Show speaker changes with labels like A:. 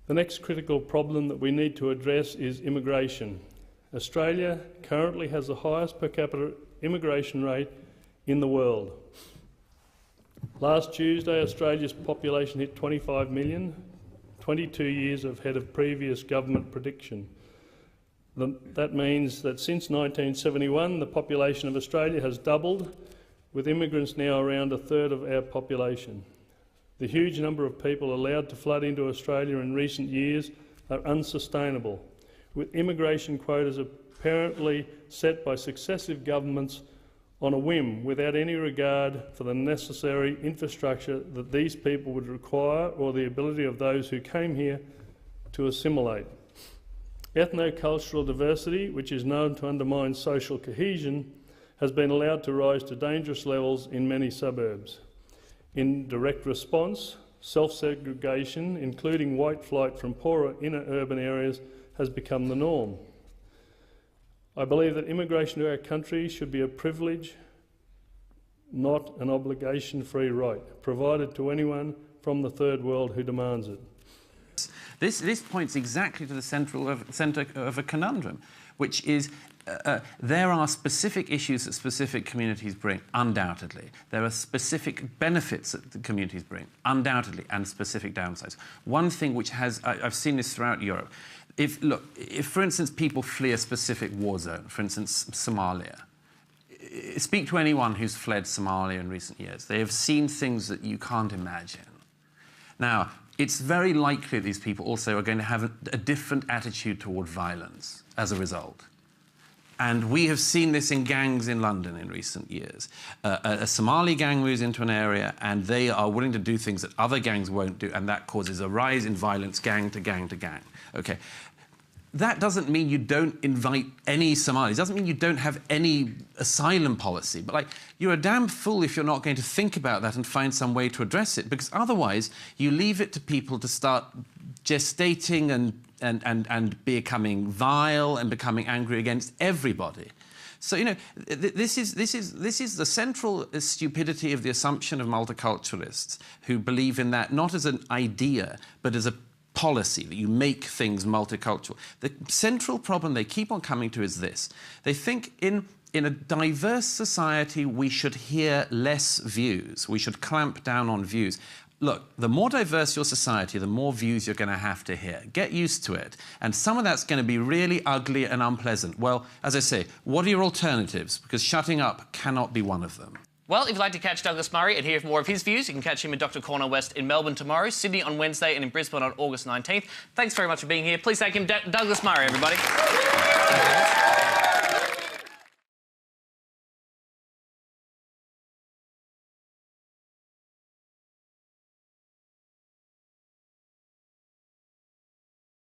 A: The next critical problem that we need to address is immigration. Australia currently has the highest per capita immigration rate in the world. Last Tuesday, Australia's population hit 25 million, 22 years ahead of previous government prediction. That means that since 1971, the population of Australia has doubled, with immigrants now around a third of our population. The huge number of people allowed to flood into Australia in recent years are unsustainable, with immigration quotas apparently set by successive governments on a whim, without any regard for the necessary infrastructure that these people would require or the ability of those who came here to assimilate. Ethno-cultural diversity, which is known to undermine social cohesion, has been allowed to rise to dangerous levels in many suburbs. In direct response, self-segregation, including white flight from poorer inner urban areas, has become the norm. I believe that immigration to our country should be a privilege, not an obligation-free right, provided to anyone from the third world who demands it.
B: This points exactly to the centre of a conundrum, which is there are specific issues that specific communities bring, undoubtedly. There are specific benefits that the communities bring, undoubtedly, and specific downsides. One thing which has, I've seen this throughout Europe, if, for instance, people flee a specific war zone, for instance, Somalia, speak to anyone who's fled Somalia in recent years. They have seen things that you can't imagine. Now, it's very likely these people also are going to have a different attitude toward violence as a result. And we have seen this in gangs in London in recent years. A Somali gang moves into an area and they are willing to do things that other gangs won't do, and that causes a rise in violence, gang to gang to gang. Okay. That doesn't mean you don't invite any Somalis. It doesn't mean you don't have any asylum policy. But, like, you're a damn fool if you're not going to think about that and find some way to address it, because otherwise you leave it to people to start gestating and becoming vile and becoming angry against everybody. So, you know, this is the central stupidity of the assumption of multiculturalists who believe in that not as an idea, but as a policy, that you make things multicultural. The central problem they keep on coming to is this. They think in a diverse society we should hear less views. We should clamp down on views. Look, the more diverse your society, the more views you're going to have to hear. Get used to it. And some of that's going to be really ugly and unpleasant. Well, as I say, what are your alternatives? Because shutting up cannot be one of them.
C: Well, if you'd like to catch Douglas Murray and hear more of his views, you can catch him in Dr. Corner West in Melbourne tomorrow, Sydney on Wednesday and in Brisbane on August 19th. Thanks very much for being here. Please thank him, Douglas Murray, everybody.